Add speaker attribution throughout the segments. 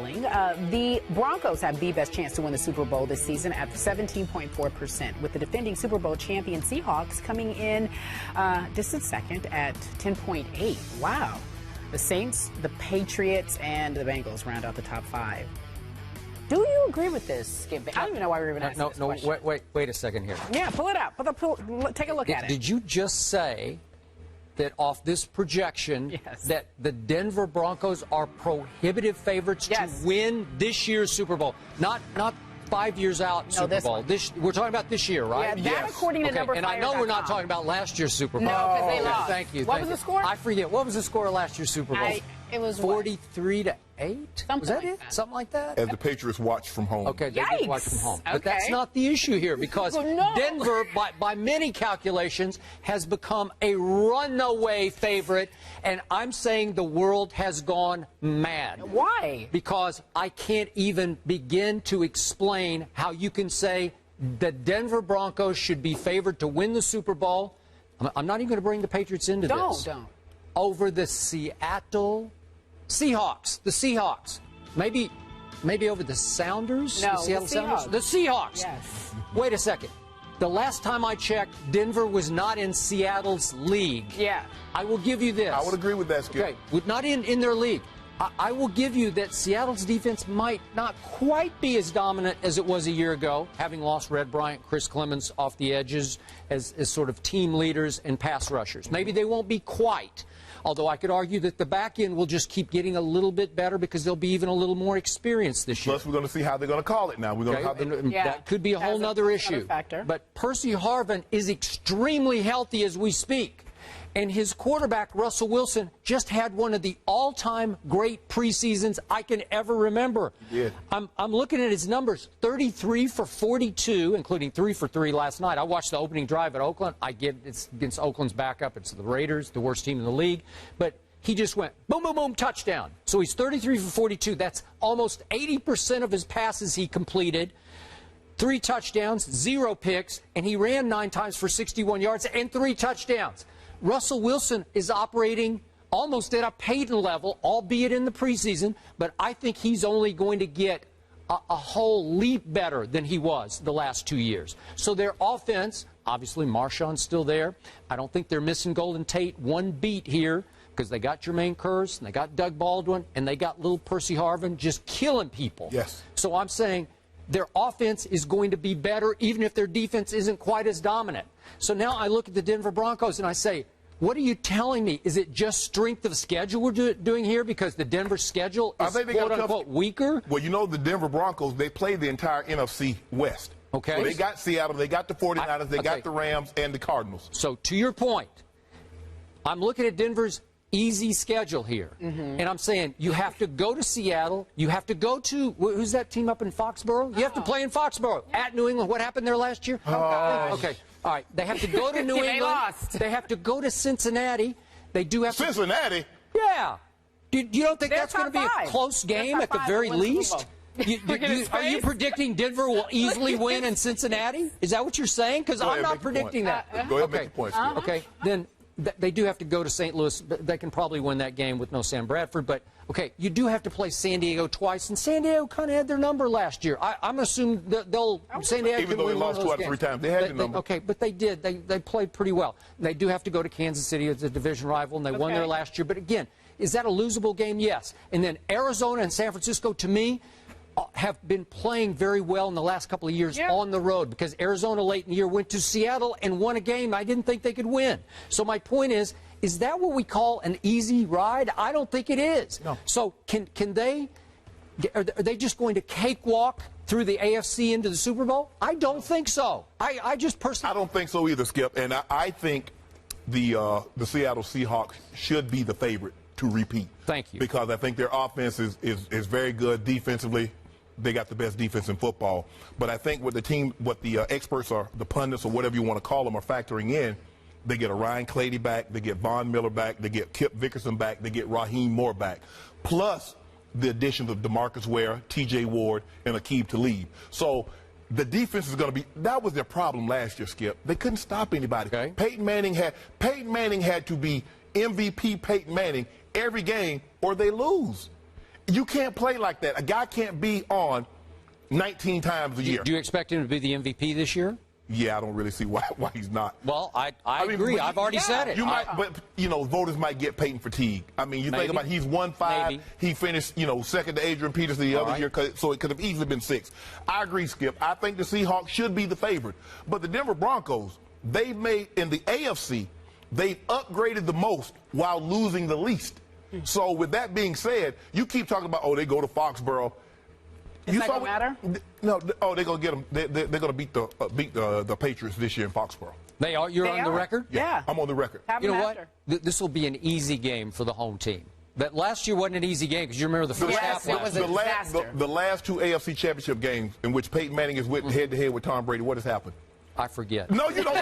Speaker 1: The Broncos have the best chance to win the Super Bowl this season at 17.4%, with the defending Super Bowl champion Seahawks coming in distant second at 10.8%. Wow. The Saints, the Patriots, and the Bengals round out the top five. Do you agree with this, Skip? I don't even know why we're even asking this question.
Speaker 2: Wait a second here.
Speaker 1: Yeah, pull it out. Take a look at it.
Speaker 2: Did you just say that off this projection that the Denver Broncos are prohibitive favorites to win this year's Super Bowl? Not 5 years out Super Bowl. We're talking about this year, right?
Speaker 1: Yeah, that according to number.
Speaker 2: And I know we're not talking about last year's Super Bowl.
Speaker 1: No, because they lost.
Speaker 2: Thank you.
Speaker 1: What was the score?
Speaker 2: I forget. What was the score of last year's Super Bowl?
Speaker 1: It was
Speaker 2: 43-8. Was that
Speaker 1: like
Speaker 2: it? Something like that.
Speaker 3: As the Patriots watch from home.
Speaker 2: Okay, they did watch from home.
Speaker 1: Okay.
Speaker 2: But that's not the issue here, because Denver, by many calculations, has become a runaway favorite, and I'm saying the world has gone mad.
Speaker 1: Why?
Speaker 2: Because I can't even begin to explain how you can say the Denver Broncos should be favored to win the Super Bowl. I'm not even going to bring the Patriots into this.
Speaker 1: Don't.
Speaker 2: Over the Seattle Seahawks. The Seahawks. Maybe over the Sounders?
Speaker 1: No,
Speaker 2: the Seattle Sounders? The Seahawks.
Speaker 1: Yes.
Speaker 2: Wait a second. The last time I checked, Denver was not in Seattle's league.
Speaker 1: Yeah.
Speaker 2: I will give you this.
Speaker 3: I would agree with that, Skip.
Speaker 2: Okay, not in their league. I will give you that Seattle's defense might not quite be as dominant as it was a year ago, having lost Red Bryant, Chris Clemons off the edges as sort of team leaders and pass rushers. Maybe they won't be quite. Although I could argue that the back end will just keep getting a little bit better because they'll be even a little more experienced this year.
Speaker 3: Plus, we're going to see how they're going to call it now. We're going to
Speaker 2: that could be a whole other issue. But Percy Harvin is extremely healthy as we speak. And his quarterback, Russell Wilson, just had one of the all-time great preseasons I can ever remember.
Speaker 3: Yeah.
Speaker 2: I'm looking at his numbers, 33 for 42, including 3 for 3 last night. I watched the opening drive at Oakland. I get it's against Oakland's backup. It's the Raiders, the worst team in the league. But he just went boom, boom, boom, touchdown. So he's 33 for 42. That's almost 80% of his passes he completed. 3 touchdowns, 0 picks, and he ran 9 times for 61 yards and 3 touchdowns. Russell Wilson is operating almost at a Peyton level, albeit in the preseason, but I think he's only going to get a whole leap better than he was the last 2 years. So their offense, obviously Marshawn's still there. I don't think they're missing Golden Tate one beat here because they got Jermaine Kearse, and they got Doug Baldwin, and they got little Percy Harvin just killing people.
Speaker 3: Yes.
Speaker 2: So I'm saying their offense is going to be better even if their defense isn't quite as dominant. So now I look at the Denver Broncos and I say, what are you telling me? Is it just strength of schedule we're doing here because the Denver schedule is quote-unquote weaker?
Speaker 3: Well, you know, the Denver Broncos, they play the entire NFC West.
Speaker 2: Okay.
Speaker 3: So they got Seattle, they got the 49ers, they got the Rams and the Cardinals.
Speaker 2: So to your point, I'm looking at Denver's easy schedule here. And I'm saying you have to go to Seattle. You have to go to, who's that team up in Foxborough? You have to play in Foxborough. At New England. What happened there last year? Okay. All right. They have to go to New England.
Speaker 1: They lost.
Speaker 2: They have to go to Cincinnati. They do have
Speaker 3: Cincinnati?
Speaker 2: Yeah. You don't think that's going to be a close game at the very least? Are you predicting Denver will easily win in Cincinnati? Is that what you're saying? Because I'm not predicting that.
Speaker 3: Go ahead and make your point.
Speaker 2: Okay. Then they do have to go to St. Louis. They can probably win that game with no Sam Bradford. But, okay, you do have to play San Diego twice. And San Diego kind of had their number last year. I'm assuming they'll San Diego
Speaker 3: even though they lost 2 out of 3 times. They had their number.
Speaker 2: Okay, but they did. They played pretty well. They do have to go to Kansas City as a division rival, and they won there last year. But, again, is that a losable game? Yes. And then Arizona and San Francisco, to me, have been playing very well in the last couple of years on the road because Arizona late in the year went to Seattle and won a game I didn't think they could win. So my point is that what we call an easy ride? I don't think it is.
Speaker 3: No.
Speaker 2: So are they just going to cakewalk through the AFC into the Super Bowl? I don't think so. I just personally...
Speaker 3: I don't think so either, Skip. And I think the Seattle Seahawks should be the favorite to repeat.
Speaker 2: Thank you.
Speaker 3: Because I think their offense is very good defensively. They got the best defense in football. But I think what the experts are, the pundits or whatever you want to call them, are factoring in, they get a Ryan Clady back, they get Von Miller back, they get Kip Vickerson back, they get Raheem Moore back. Plus the additions of DeMarcus Ware, T.J. Ward, and Aqib Talib. So the defense is going to be, that was their problem last year, Skip. They couldn't stop anybody.
Speaker 2: Okay.
Speaker 3: Peyton Manning had to be MVP Peyton Manning every game or they lose. You can't play like that. A guy can't be on 19 times a year.
Speaker 2: Do you expect him to be the MVP this year?
Speaker 3: Yeah, I don't really see why he's not.
Speaker 2: Well, I agree. I've already said it.
Speaker 3: You might, but voters might get Peyton fatigue. I mean, you think about he's won 5.
Speaker 2: Maybe.
Speaker 3: He finished, second to Adrian Peterson the other year, so it could have easily been 6. I agree, Skip. I think the Seahawks should be the favorite, but the Denver Broncos, they've made in the AFC, they've upgraded the most while losing the least. So with that being said, you keep talking about they go to Foxborough.
Speaker 1: Does that gonna matter?
Speaker 3: No. They're gonna get them. They're gonna beat the Patriots this year in Foxborough.
Speaker 2: They are. You're on the record.
Speaker 1: Yeah.
Speaker 3: I'm on the record.
Speaker 2: You know what? This will be an easy game for the home team. But last year wasn't an easy game because you remember the first half.
Speaker 1: It was a disaster.
Speaker 3: The last 2 AFC Championship games in which Peyton Manning is head-to-head with Tom Brady. What has happened?
Speaker 2: I forget.
Speaker 3: No, you don't.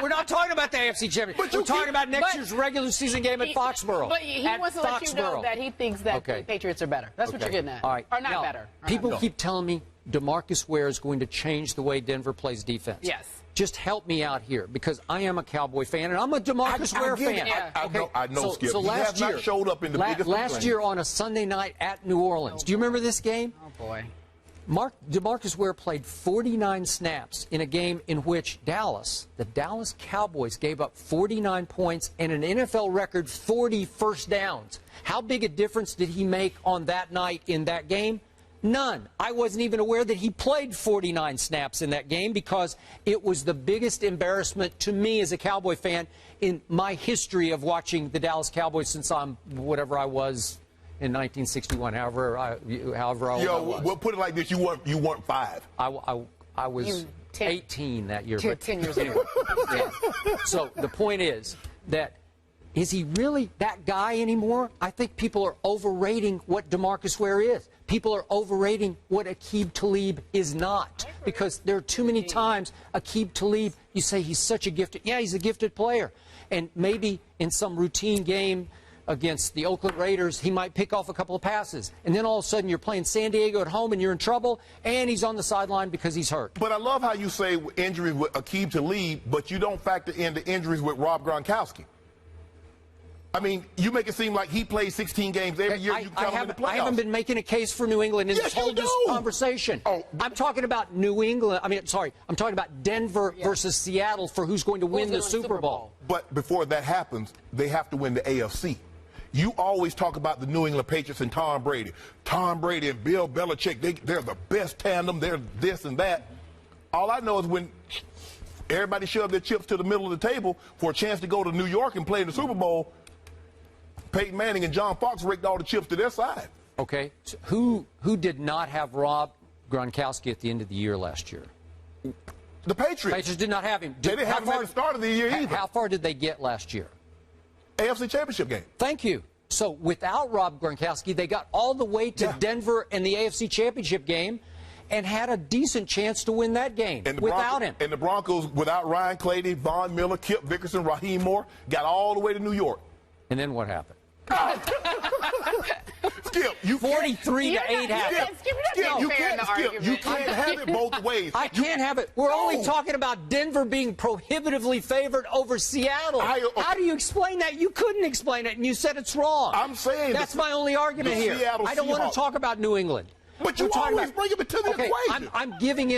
Speaker 2: We're not talking about the AFC Championship. We're talking about next year's regular season game at Foxborough.
Speaker 1: But he wants to let you know that he thinks that the Patriots are better. That's what you're getting at.
Speaker 2: All right.
Speaker 1: Or not
Speaker 2: now,
Speaker 1: better.
Speaker 2: People keep telling me DeMarcus Ware is going to change the way Denver plays defense.
Speaker 1: Yes.
Speaker 2: Just help me out here because I am a Cowboy fan and I'm a DeMarcus Ware fan.
Speaker 1: Yeah.
Speaker 3: I know, Skip.
Speaker 2: So
Speaker 3: last year, not showed up in the biggest
Speaker 2: last year on a Sunday night at New Orleans. Do you remember this game?
Speaker 1: Oh, boy.
Speaker 2: DeMarcus Ware played 49 snaps in a game in which the Dallas Cowboys gave up 49 points and an NFL record 40 first downs. How big a difference did he make on that night in that game? None. I wasn't even aware that he played 49 snaps in that game because it was the biggest embarrassment to me as a Cowboy fan in my history of watching the Dallas Cowboys since I'm whatever I was in 1961, however I was.
Speaker 3: We'll put it like this: you weren't 5.
Speaker 2: I was 18 that year.
Speaker 1: 10 years ago.
Speaker 2: Yeah. So the point is that is he really that guy anymore? I think people are overrating what DeMarcus Ware is. People are overrating what Aqib Talib is not because there are too many times Aqib Talib, you say he's such a gifted, he's a gifted player, and maybe in some routine game against the Oakland Raiders, he might pick off a couple of passes. And then all of a sudden you're playing San Diego at home and you're in trouble, and he's on the sideline because he's hurt.
Speaker 3: But I love how you say injuries with Aqib Talib, but you don't factor in the injuries with Rob Gronkowski. I mean, you make it seem like he plays 16 games every year. I
Speaker 2: haven't been making a case for New England in this whole conversation. I'm talking about New England. I'm talking about Denver versus Seattle for who's going to win the Super Bowl.
Speaker 3: But before that happens, they have to win the AFC. You always talk about the New England Patriots and Tom Brady. Tom Brady and Bill Belichick, they're the best tandem. They're this and that. All I know is when everybody shoved their chips to the middle of the table for a chance to go to New York and play in the Super Bowl, Peyton Manning and John Fox raked all the chips to their side.
Speaker 2: Okay. So who did not have Rob Gronkowski at the end of the year last year?
Speaker 3: The Patriots.
Speaker 2: Patriots did not have him.
Speaker 3: They didn't have him at the start of the year either.
Speaker 2: How far did they get last year?
Speaker 3: AFC Championship game.
Speaker 2: Thank you. So without Rob Gronkowski, they got all the way to Denver and the AFC Championship game and had a decent chance to win that game without him.
Speaker 3: And the Broncos, without Ryan Clady, Von Miller, Kip Vickerson, Raheem Moore, got all the way to New York.
Speaker 2: And then what happened?
Speaker 3: Skip, you
Speaker 2: 43 to 8 happened.
Speaker 3: You can't have it both ways.
Speaker 2: I can't have it. We're only talking about Denver being prohibitively favored over Seattle. How do you explain that? You couldn't explain it, and you said it's wrong.
Speaker 3: I'm saying
Speaker 2: that's my only argument here. I don't want to talk about New England.
Speaker 3: But you always bring it to the equation.
Speaker 2: I'm giving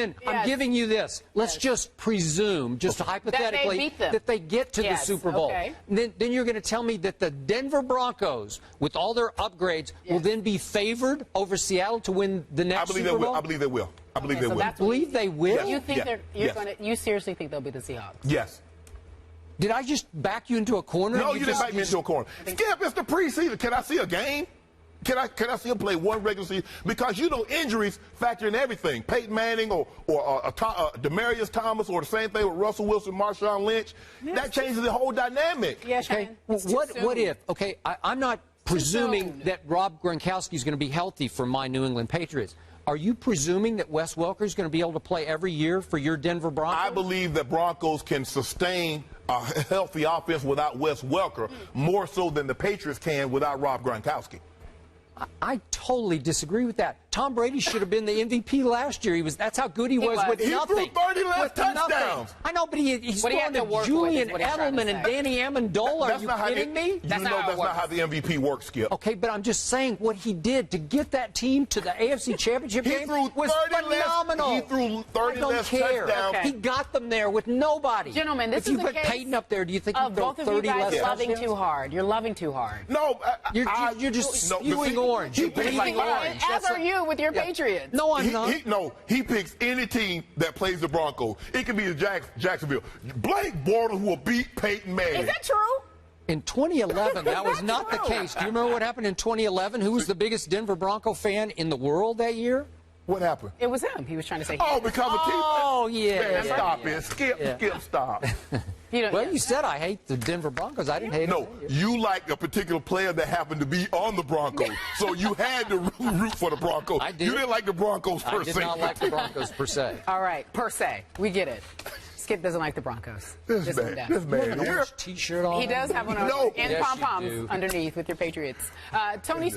Speaker 2: you this. Let's just presume, just hypothetically, that they get to the Super Bowl. Then you're going to tell me that the Denver Broncos, with all their upgrades, will then be favored over Seattle to win the next Super Bowl?
Speaker 3: I believe they will. I believe they will.
Speaker 2: You believe they will?
Speaker 1: You think you seriously think they'll be the Seahawks?
Speaker 3: Yes.
Speaker 2: Did I just back you into a corner?
Speaker 3: No, you didn't back me into a corner. Skip, it's the preseason. Can I see a game? Can I see him play one regular season? Because injuries factor in everything. Peyton Manning or Demaryius Thomas, or the same thing with Russell Wilson, Marshawn Lynch. That changes the whole dynamic.
Speaker 1: Yes,
Speaker 2: okay. What if? Okay, I'm not presuming that Rob Gronkowski is going to be healthy for my New England Patriots. Are you presuming that Wes Welker is going to be able to play every year for your Denver Broncos?
Speaker 3: I believe that Broncos can sustain a healthy offense without Wes Welker more so than the Patriots can without Rob Gronkowski.
Speaker 2: I totally disagree with that. Tom Brady should have been the MVP last year. That's how good he was with
Speaker 3: He
Speaker 2: nothing.
Speaker 3: threw 30 less
Speaker 2: With
Speaker 3: touchdowns.
Speaker 2: nothing. I know, but he's
Speaker 1: What he
Speaker 2: throwing
Speaker 1: had to
Speaker 2: to
Speaker 1: work with
Speaker 2: Julian
Speaker 1: is what he's trying to
Speaker 2: Edelman and
Speaker 1: say.
Speaker 2: Danny Amendola. Are you kidding me?
Speaker 3: That's not how the MVP works, Skip.
Speaker 2: Okay, but I'm just saying what he did to get that team to the AFC Championship
Speaker 3: He
Speaker 2: game
Speaker 3: threw
Speaker 2: was
Speaker 3: 30 less-
Speaker 2: phenomenal.
Speaker 3: he threw 30
Speaker 2: I don't
Speaker 3: less
Speaker 2: care.
Speaker 3: touchdowns.
Speaker 1: Okay.
Speaker 2: He got them there with nobody.
Speaker 1: Gentlemen, this
Speaker 2: if you
Speaker 1: is the
Speaker 2: put
Speaker 1: case
Speaker 2: Peyton up there, do you think he'd
Speaker 1: of
Speaker 2: throw
Speaker 1: both of you
Speaker 2: 30
Speaker 1: guys
Speaker 2: less
Speaker 1: loving
Speaker 2: touchdowns?
Speaker 1: too hard. You're loving too hard.
Speaker 3: No,
Speaker 2: You're just
Speaker 3: no, but
Speaker 2: spewing
Speaker 3: see,
Speaker 2: orange.
Speaker 3: he
Speaker 2: You're
Speaker 3: picks
Speaker 2: bleeding
Speaker 3: like-
Speaker 2: orange.
Speaker 1: As are you with your Patriots.
Speaker 2: No, I'm not.
Speaker 3: He picks any team that plays the Broncos. It can be Jacksonville. Blake Bortles will beat Peyton Manning.
Speaker 1: Is that true?
Speaker 2: In 2011, that was not the case. Do you remember what happened in 2011? Who was the biggest Denver Bronco fan in the world that year?
Speaker 3: What happened?
Speaker 1: It was him. He was trying to say.
Speaker 3: Oh, because of team.
Speaker 2: Oh, yeah.
Speaker 3: Man,
Speaker 2: yeah,
Speaker 3: stop
Speaker 2: yeah.
Speaker 3: it. Skip, stop.
Speaker 1: You know,
Speaker 2: Well, you said I hate the Denver Broncos. I didn't hate
Speaker 3: No,
Speaker 2: them.
Speaker 3: you like a particular player that happened to be on the Broncos, so you had to root for the Broncos.
Speaker 2: I did.
Speaker 3: You didn't like the Broncos per
Speaker 2: I did
Speaker 3: se.
Speaker 2: not like the Broncos per se.
Speaker 1: All right, per se. We get it. Skip doesn't like the Broncos.
Speaker 3: This
Speaker 1: Just
Speaker 3: man,
Speaker 1: down.
Speaker 3: this
Speaker 2: You have
Speaker 3: man
Speaker 2: an
Speaker 3: here.
Speaker 2: orange T-shirt on.
Speaker 1: He does have one of
Speaker 3: No.
Speaker 1: and
Speaker 2: Yes, you
Speaker 1: pom-poms
Speaker 2: do.
Speaker 1: underneath with your Patriots. Tony